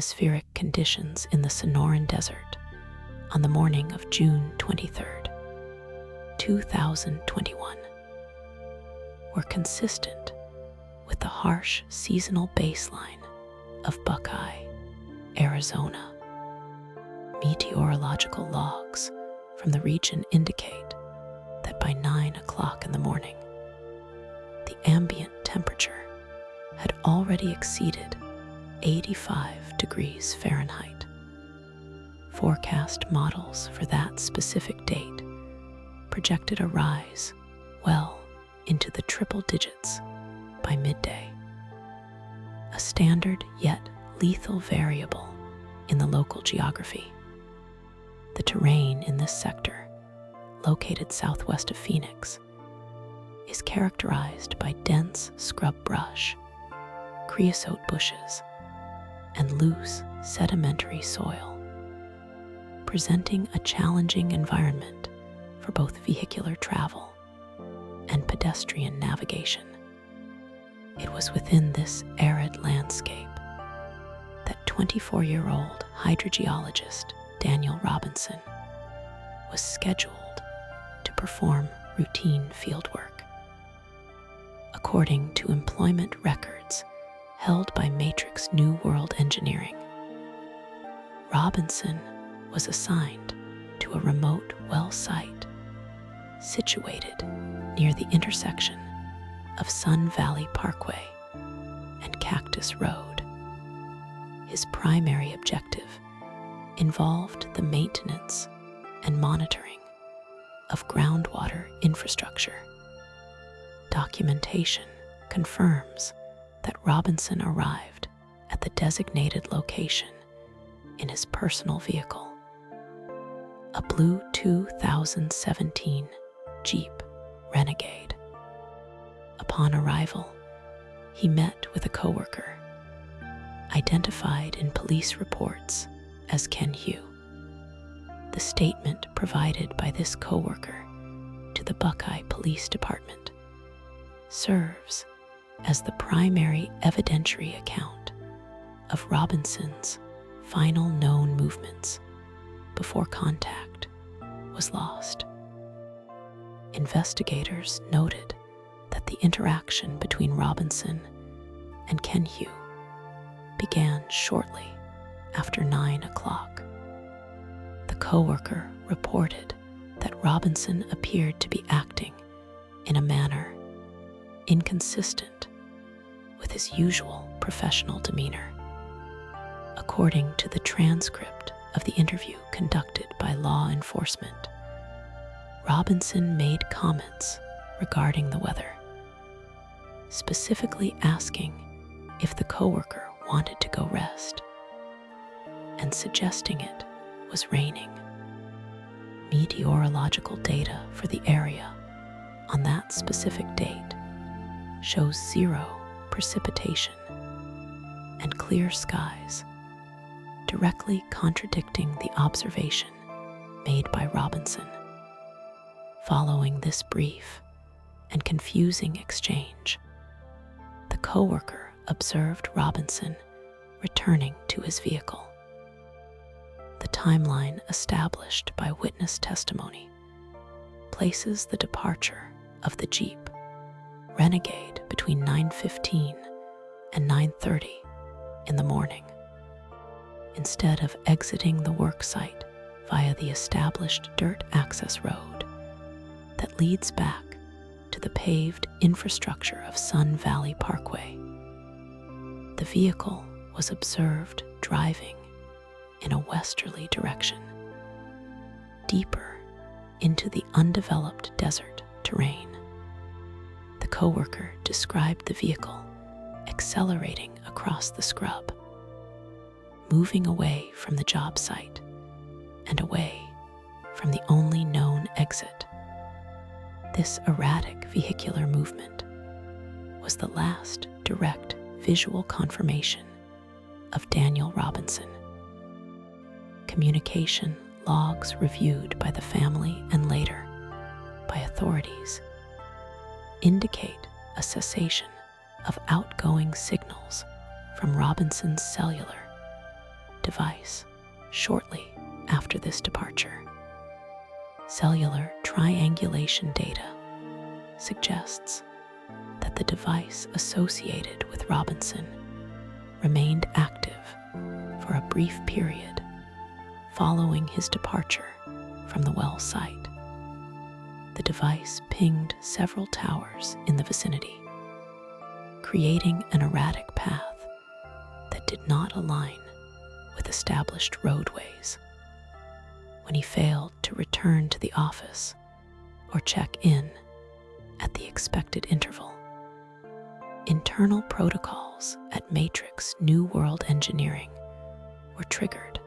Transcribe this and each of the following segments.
atmospheric conditions in the Sonoran Desert on the morning of June 23rd, 2021, were consistent with the harsh seasonal baseline of Buckeye, Arizona. Meteorological logs from the region indicate that by 9 o'clock in the morning, the ambient temperature had already exceeded 85 degrees Fahrenheit. Forecast models for that specific date projected a rise well into the triple digits by midday, a standard yet lethal variable in the local geography. The terrain in this sector, located southwest of Phoenix, is characterized by dense scrub brush, creosote bushes, and loose sedimentary soil, presenting a challenging environment for both vehicular travel and pedestrian navigation. It was within this arid landscape that 24-year-old hydrogeologist Daniel Robinson was scheduled to perform routine fieldwork. According to employment records held by Matrix New World Engineering, Robinson was assigned to a remote well site situated near the intersection of Sun Valley Parkway and Cactus Road. His primary objective involved the maintenance and monitoring of groundwater infrastructure. Documentation confirms that Robinson arrived at the designated location in his personal vehicle, a blue 2017 Jeep Renegade. Upon arrival, he met with a coworker, identified in police reports as Ken Hugh. The statement provided by this coworker to the Buckeye Police Department serves as the primary evidentiary account of Robinson's final known movements before contact was lost. Investigators noted that the interaction between Robinson and Ken Hugh began shortly after 9 o'clock. The coworker reported that Robinson appeared to be acting in a manner inconsistent with his usual professional demeanor. According to the transcript of the interview conducted by law enforcement, Robinson made comments regarding the weather, specifically asking if the coworker wanted to go rest and suggesting it was raining. Meteorological data for the area on that specific date shows 0 precipitation and clear skies, directly contradicting the observation made by Robinson. Following this brief and confusing exchange, the coworker observed Robinson returning to his vehicle. The timeline established by witness testimony places the departure of the Jeep Renegade between 9:15 and 9:30 in the morning. Instead of exiting the work site via the established dirt access road that leads back to the paved infrastructure of Sun Valley Parkway, the vehicle was observed driving in a westerly direction, deeper into the undeveloped desert terrain. The coworker described the vehicle accelerating across the scrub, moving away from the job site and away from the only known exit. This erratic vehicular movement was the last direct visual confirmation of Daniel Robinson. Communication logs reviewed by the family and later by authorities indicate a cessation of outgoing signals from Robinson's cellular device shortly after this departure. Cellular triangulation data suggests that the device associated with Robinson remained active for a brief period following his departure from the well site. The device pinged several towers in the vicinity, creating an erratic path that did not align with established roadways. When he failed to return to the office or check in at the expected interval, internal protocols at Matrix New World Engineering were triggered,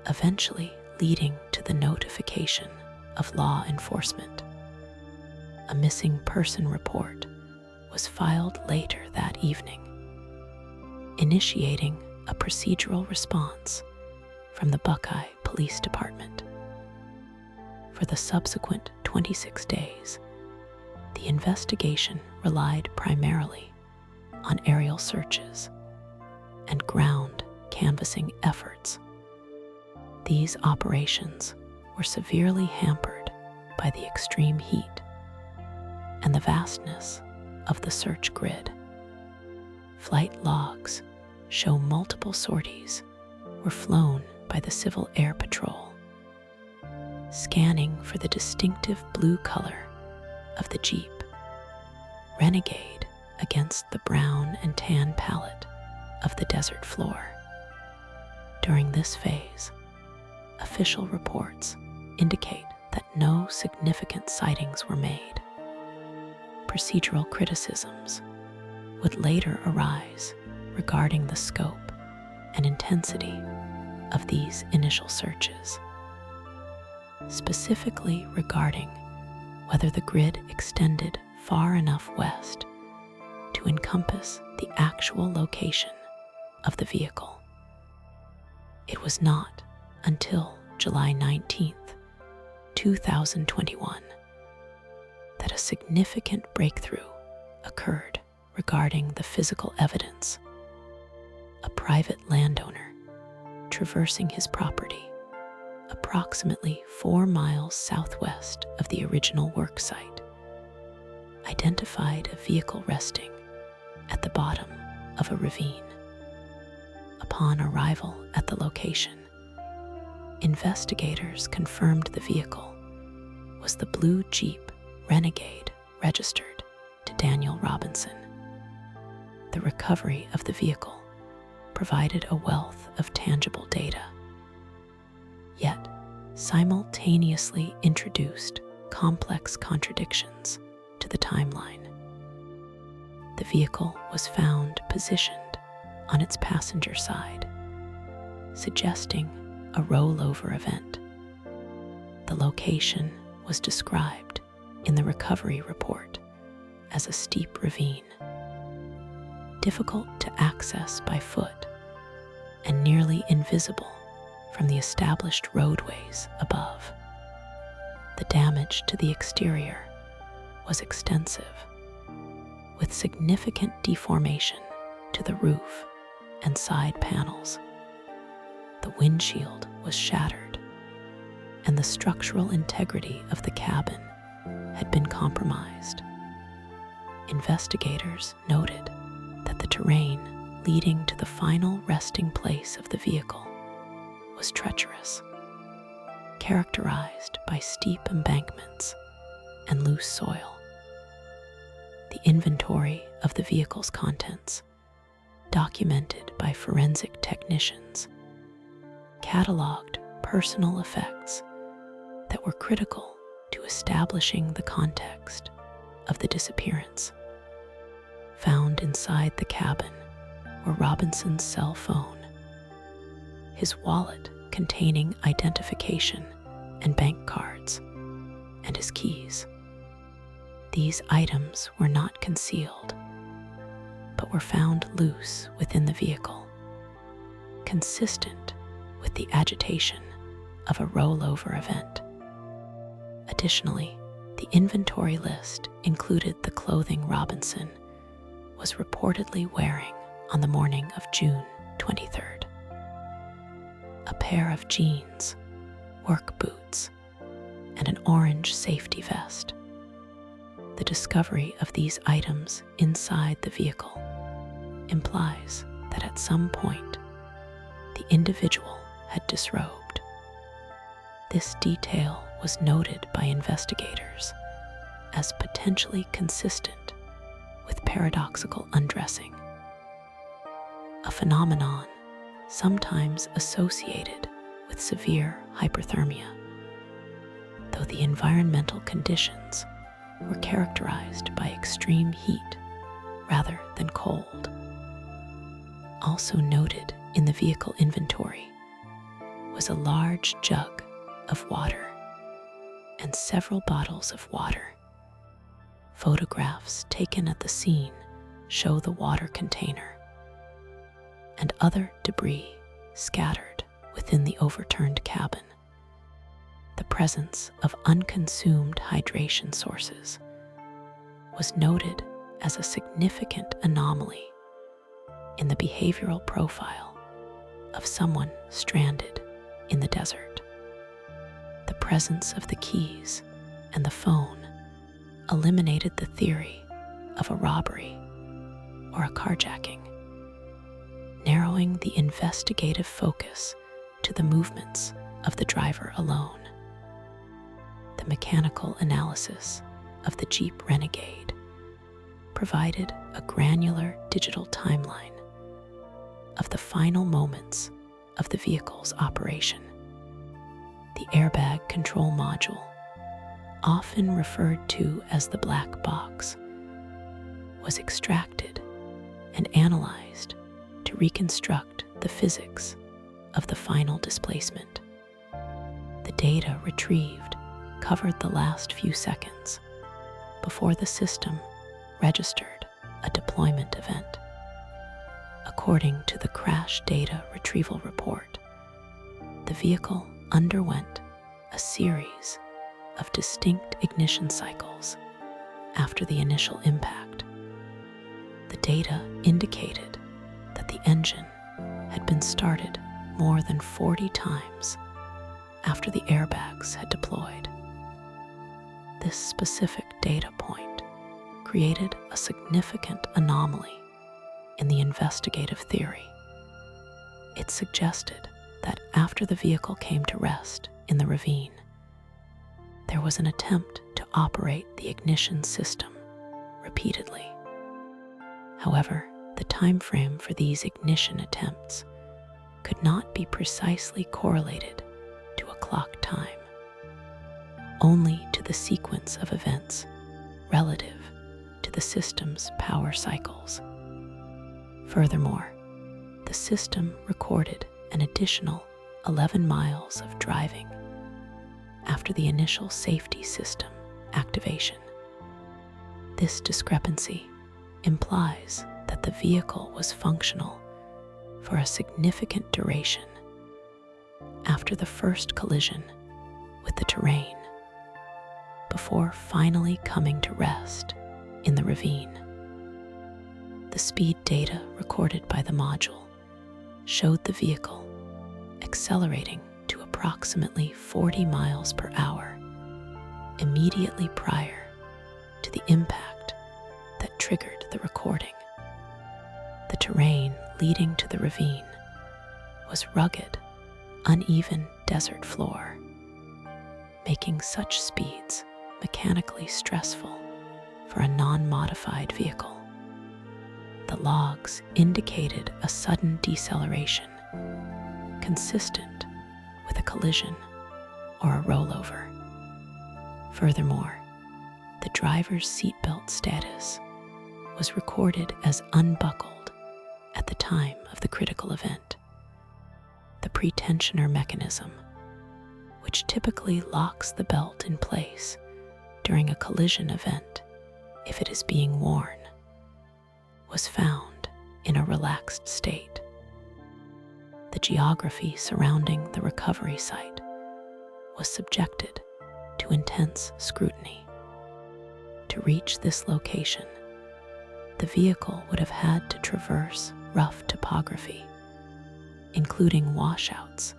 eventually leading to the notification of law enforcement. A missing person report was filed later that evening, initiating a procedural response from the Buckeye Police Department. For the subsequent 26 days, the investigation relied primarily on aerial searches and ground canvassing efforts. These operations were severely hampered by the extreme heat and the vastness of the search grid. Flight logs show multiple sorties were flown by the Civil Air Patrol, scanning for the distinctive blue color of the Jeep Renegade against the brown and tan palette of the desert floor. During this phase, official reports indicate that no significant sightings were made. Procedural criticisms would later arise regarding the scope and intensity of these initial searches, specifically regarding whether the grid extended far enough west to encompass the actual location of the vehicle. It was not until July 19th, 2021, that a significant breakthrough occurred regarding the physical evidence. A private landowner traversing his property approximately 4 miles southwest of the original work site identified a vehicle resting at the bottom of a ravine. Upon arrival at the location, investigators confirmed the vehicle was the blue Jeep Renegade registered to Daniel Robinson. The recovery of the vehicle provided a wealth of tangible data, yet simultaneously introduced complex contradictions to the timeline. The vehicle was found positioned on its passenger side, suggesting a rollover event. The location was described in the recovery report as a steep ravine, difficult to access by foot and nearly invisible from the established roadways above. The damage to the exterior was extensive, with significant deformation to the roof and side panels. The windshield was shattered, and the structural integrity of the cabin had been compromised. Investigators noted that the terrain leading to the final resting place of the vehicle was treacherous, characterized by steep embankments and loose soil. The inventory of the vehicle's contents, documented by forensic technicians, cataloged personal effects that were critical to establishing the context of the disappearance. Found inside the cabin were Robinson's cell phone, his wallet containing identification and bank cards, and his keys. These items were not concealed, but were found loose within the vehicle, consistent with the agitation of a rollover event. Additionally, the inventory list included the clothing Robinson was reportedly wearing on the morning of June 23rd. pair of jeans, work boots, and an orange safety vest. The discovery of these items inside the vehicle implies that at some point the individual had disrobed. This detail was noted by investigators as potentially consistent with paradoxical undressing, a phenomenon sometimes associated with severe hyperthermia, though the environmental conditions were characterized by extreme heat rather than cold. Also noted in the vehicle inventory was a large jug of water and several bottles of water. Photographs taken at the scene show the water container and other debris scattered within the overturned cabin. The presence of unconsumed hydration sources was noted as a significant anomaly in the behavioral profile of someone stranded in the desert. The presence of the keys and the phone eliminated the theory of a robbery or a carjacking, narrowing the investigative focus to the movements of the driver alone. The mechanical analysis of the Jeep Renegade provided a granular digital timeline of the final moments of the vehicle's operation. The Airbag Control Module, often referred to as the black box, was extracted and analyzed to reconstruct the physics of the final displacement. The data retrieved covered the last few seconds before the system registered a deployment event. According to the Crash Data Retrieval Report, the vehicle underwent a series of distinct ignition cycles after the initial impact. The data indicated that the engine had been started more than 40 times after the airbags had deployed. This specific data point created a significant anomaly in the investigative theory. It suggested that after the vehicle came to rest in the ravine, there was an attempt to operate the ignition system repeatedly. However, the time frame for these ignition attempts could not be precisely correlated to a clock time, only to the sequence of events relative to the system's power cycles. Furthermore, the system recorded an additional 11 miles of driving after the initial safety system activation. This discrepancy implies that the vehicle was functional for a significant duration after the first collision with the terrain, before finally coming to rest in the ravine. The speed data recorded by the module showed the vehicle accelerating to approximately 40 miles per hour immediately prior to the impact that triggered the recording. The terrain leading to the ravine was rugged, uneven desert floor, making such speeds mechanically stressful for a non-modified vehicle. The logs indicated a sudden deceleration, consistent with a collision or a rollover. Furthermore, the driver's seatbelt status was recorded as unbuckled at the time of the critical event. The pretensioner mechanism, which typically locks the belt in place during a collision event if it is being worn, was found in a relaxed state. The geography surrounding the recovery site was subjected to intense scrutiny. To reach this location, the vehicle would have had to traverse rough topography, including washouts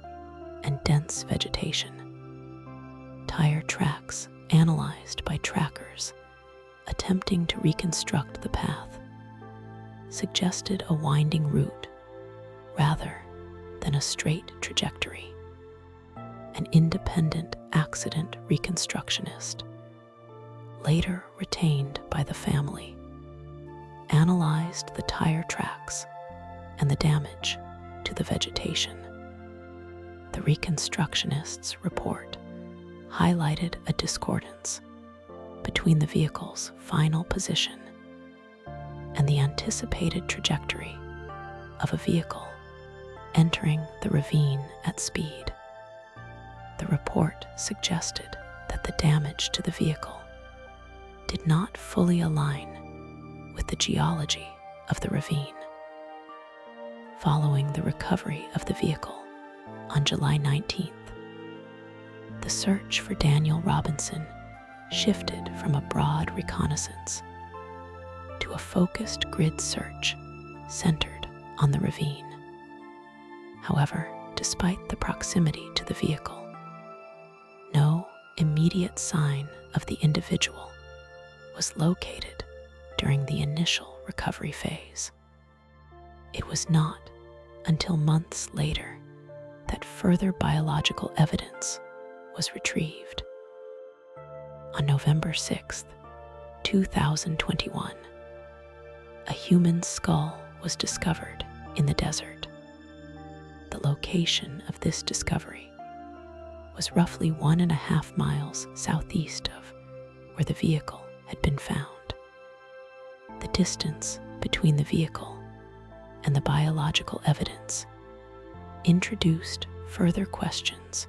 and dense vegetation. Tire tracks analyzed by trackers attempting to reconstruct the path suggested a winding route rather than a straight trajectory. An independent accident reconstructionist, later retained by the family, analyzed the tire tracks and the damage to the vegetation. The reconstructionist's report highlighted a discordance between the vehicle's final position and the anticipated trajectory of a vehicle entering the ravine at speed. The report suggested that the damage to the vehicle did not fully align with the geology of the ravine. Following the recovery of the vehicle on July 19th, the search for Daniel Robinson shifted from a broad reconnaissance to a focused grid search centered on the ravine. However, despite the proximity to the vehicle, no immediate sign of the individual was located during the initial recovery phase. It was not until months later that further biological evidence was retrieved. On November 6th, 2021, a human skull was discovered in the desert. The location of this discovery was roughly 1.5 miles southeast of where the vehicle had been found. The distance between the vehicle and the biological evidence introduced further questions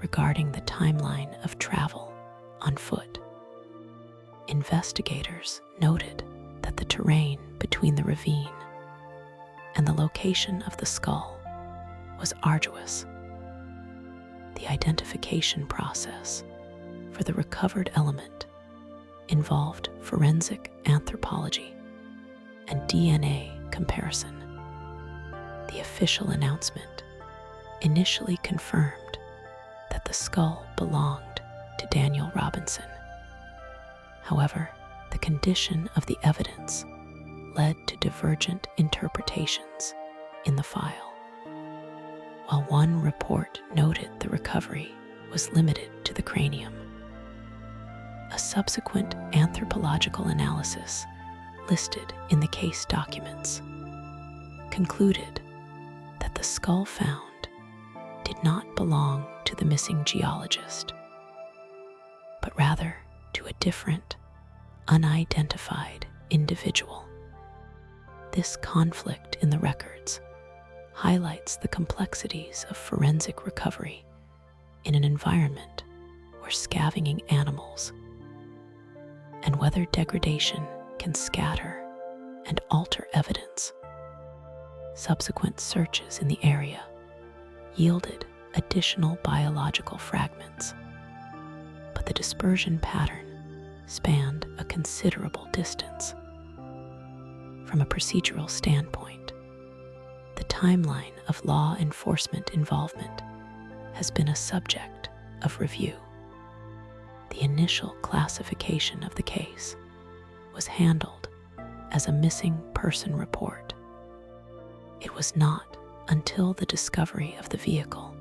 regarding the timeline of travel on foot. Investigators noted that the terrain between the ravine and the location of the skull was arduous. The identification process for the recovered element involved forensic anthropology and DNA comparison. The official announcement initially confirmed that the skull belonged to Daniel Robinson. However, the condition of the evidence led to divergent interpretations in the file. While one report noted the recovery was limited to the cranium, a subsequent anthropological analysis listed in the case documents concluded that the skull found did not belong to the missing geologist, but rather to a different, unidentified individual. This conflict in the records highlights the complexities of forensic recovery in an environment where scavenging animals and whether degradation can scatter and alter evidence. Subsequent searches in the area yielded additional biological fragments, but the dispersion pattern spanned a considerable distance. From a procedural standpoint, the timeline of law enforcement involvement has been a subject of review. The initial classification of the case was handled as a missing person report. It was not until the discovery of the vehicle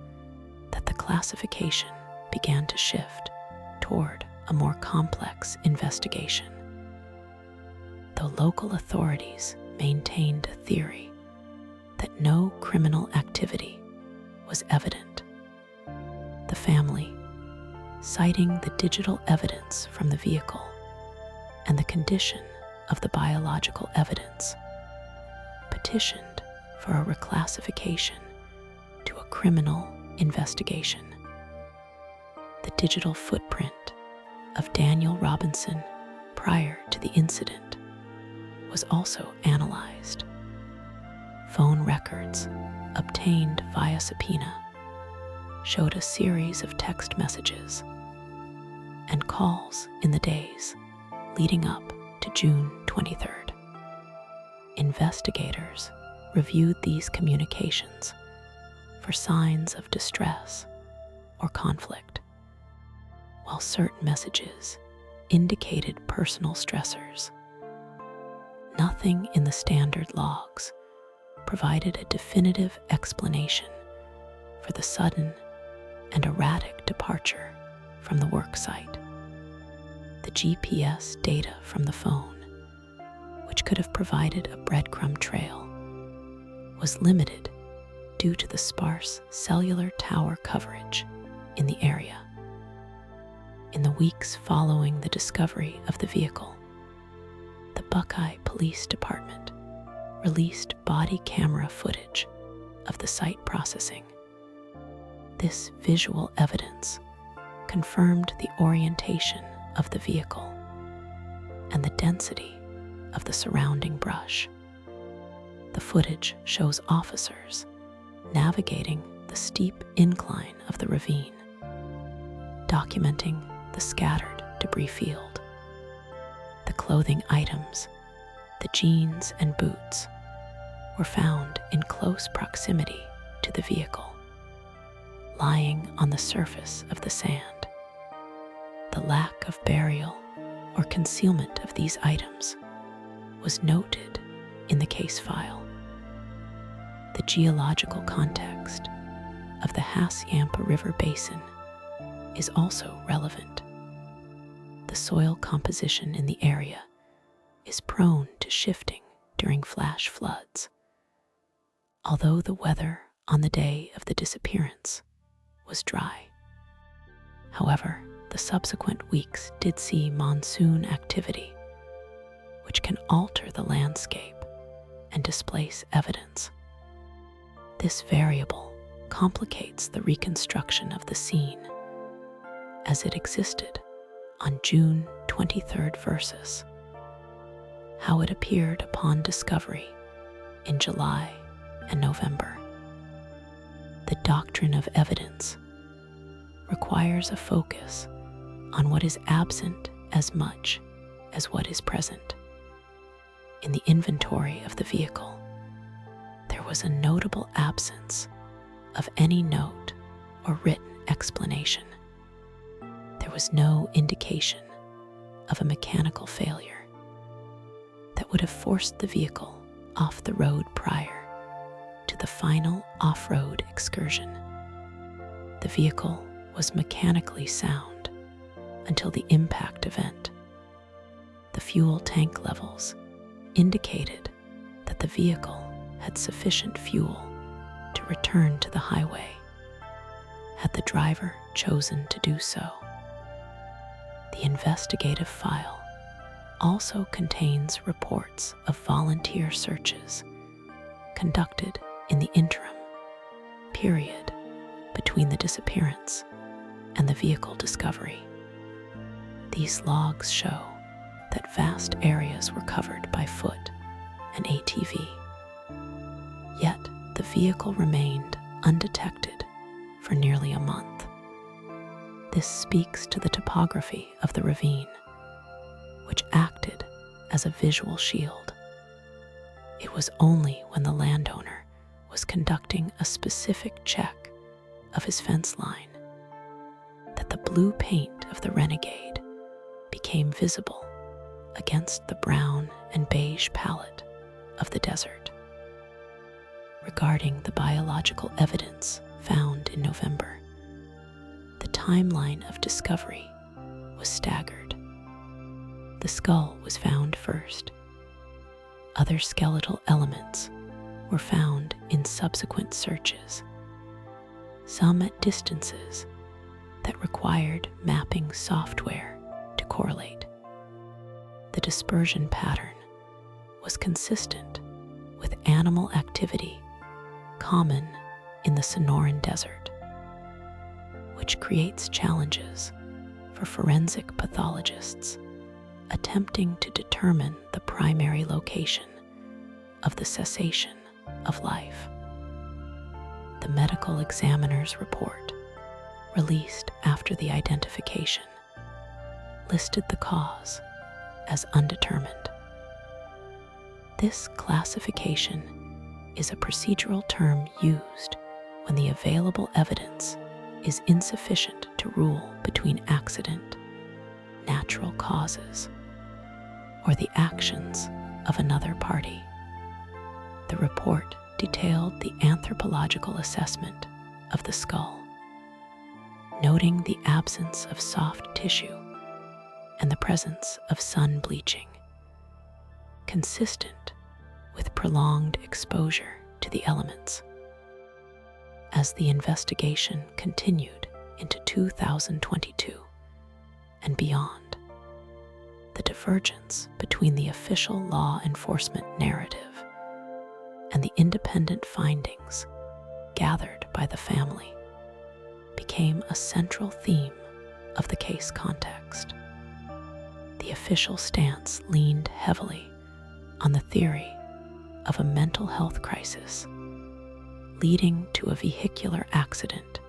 that the classification began to shift toward a more complex investigation. Though local authorities maintained a theory that no criminal activity was evident, the family, citing the digital evidence from the vehicle and the condition of the biological evidence, petitioned for a reclassification to a criminal investigation. The digital footprint of Daniel Robinson prior to the incident was also analyzed. Phone records obtained via subpoena showed a series of text messages and calls in the days leading up to June 23rd. Investigators reviewed these communications for signs of distress or conflict, while certain messages indicated personal stressors. Nothing in the standard logs provided a definitive explanation for the sudden and erratic departure from the work site. The GPS data from the phone, which could have provided a breadcrumb trail, was limited due to the sparse cellular tower coverage in the area. In the weeks following the discovery of the vehicle, the Buckeye Police Department released body camera footage of the site processing. This visual evidence confirmed the orientation of the vehicle and the density of the surrounding brush. The footage shows officers navigating the steep incline of the ravine, documenting the scattered debris field. The clothing items, the jeans and boots, were found in close proximity to the vehicle, lying on the surface of the sand. The lack of burial or concealment of these items was noted in the case file. The geological context of the Hassayampa River Basin is also relevant. The soil composition in the area is prone to shifting during flash floods. Although the weather on the day of the disappearance was dry, however, the subsequent weeks did see monsoon activity, which can alter the landscape and displace evidence. This variable complicates the reconstruction of the scene as it existed on June 23rd versus how it appeared upon discovery in July and November. The doctrine of evidence requires a focus on what is absent as much as what is present. In the inventory of the vehicle, there was a notable absence of any note or written explanation. There was no indication of a mechanical failure that would have forced the vehicle off the road prior to the final off-road excursion. The vehicle was mechanically sound until the impact event. The fuel tank levels indicated that the vehicle had sufficient fuel to return to the highway, had the driver chosen to do so. The investigative file also contains reports of volunteer searches conducted in the interim period between the disappearance and the vehicle discovery. These logs show that vast areas were covered by foot and ATV, yet the vehicle remained undetected for nearly a month. This speaks to the topography of the ravine, which acted as a visual shield. It was only when the landowner was conducting a specific check of his fence line that the blue paint of the Renegade became visible against the brown and beige palette of the desert. Regarding the biological evidence found in November, the timeline of discovery was staggered. The skull was found first. Other skeletal elements were found in subsequent searches, some at distances that required mapping software to correlate. The dispersion pattern was consistent with animal activity common in the Sonoran Desert, which creates challenges for forensic pathologists attempting to determine the primary location of the cessation of life. The medical examiner's report, released after the identification, listed the cause as undetermined. This classification is a procedural term used when the available evidence is insufficient to rule between accident, natural causes, or the actions of another party. The report detailed the anthropological assessment of the skull, noting the absence of soft tissue and the presence of sun bleaching, consistent with prolonged exposure to the elements. As the investigation continued into 2022 and beyond, the divergence between the official law enforcement narrative and the independent findings gathered by the family became a central theme of the case context. The official stance leaned heavily on the theory of a mental health crisis leading to a vehicular accident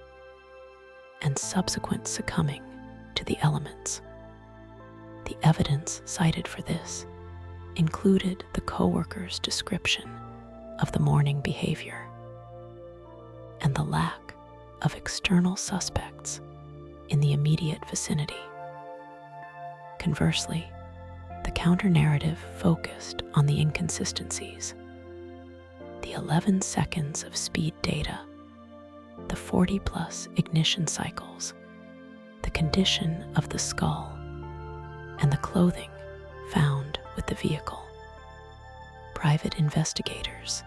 and subsequent succumbing to the elements. The evidence cited for this included the coworker's description of the morning behavior and the lack of external suspects in the immediate vicinity. Conversely, the counter-narrative focused on the inconsistencies: the 11 seconds of speed data, the 40-plus ignition cycles, the condition of the skull, and the clothing found with the vehicle. Private investigators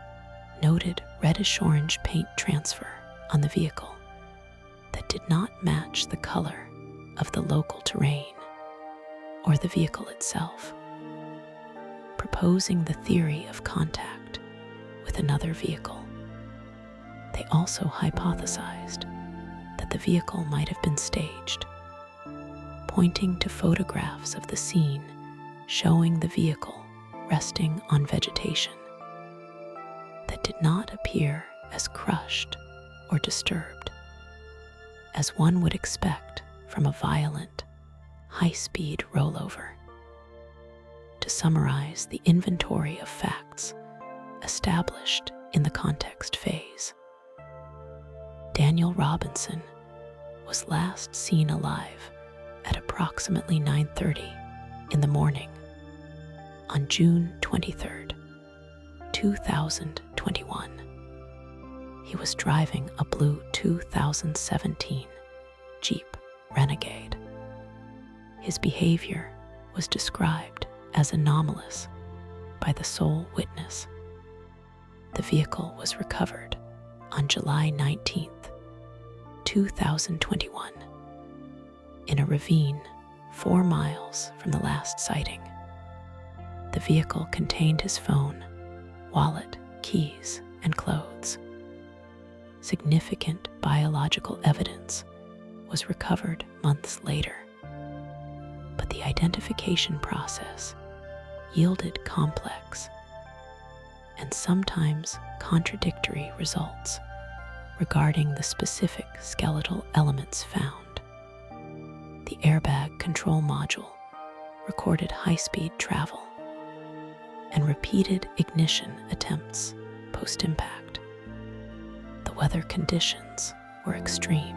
noted reddish-orange paint transfer on the vehicle that did not match the color of the local terrain or the vehicle itself, proposing the theory of contact with another vehicle. They also hypothesized that the vehicle might have been staged, pointing to photographs of the scene showing the vehicle resting on vegetation that did not appear as crushed or disturbed as one would expect from a violent, high-speed rollover. To summarize the inventory of facts established in the context phase, Daniel Robinson was last seen alive at approximately 9:30 in the morning on June 23, 2021. He was driving a blue 2017 Jeep Renegade. His behavior was described as anomalous by the sole witness. The vehicle was recovered on July 19, 2021, in a ravine 4 miles from the last sighting. The vehicle contained his phone, wallet, keys, and clothes. Significant biological evidence was recovered months later, but the identification process yielded complex and sometimes contradictory results regarding the specific skeletal elements found. The Airbag Control Module recorded high-speed travel and repeated ignition attempts post-impact. The weather conditions were extreme,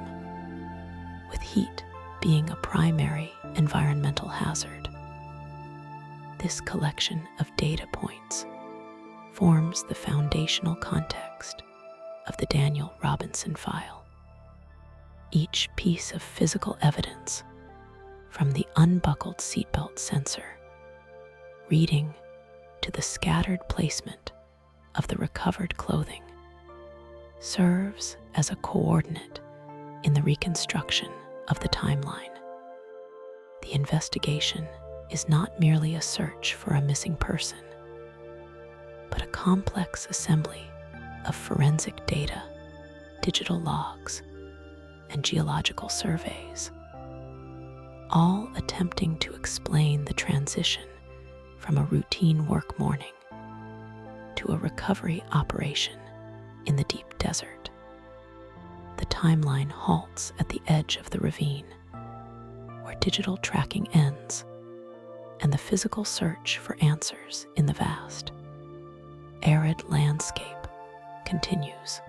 with heat being a primary environmental hazard. This collection of data points forms the foundational context of the Daniel Robinson file. Each piece of physical evidence, from the unbuckled seatbelt sensor, reading to the scattered placement of the recovered clothing, serves as a coordinate in the reconstruction of the timeline. The investigation is not merely a search for a missing person, but a complex assembly of forensic data, digital logs, and geological surveys, all attempting to explain the transition from a routine work morning to a recovery operation in the deep desert. The timeline halts at the edge of the ravine, where digital tracking ends and the physical search for answers in the vast, arid landscape continues.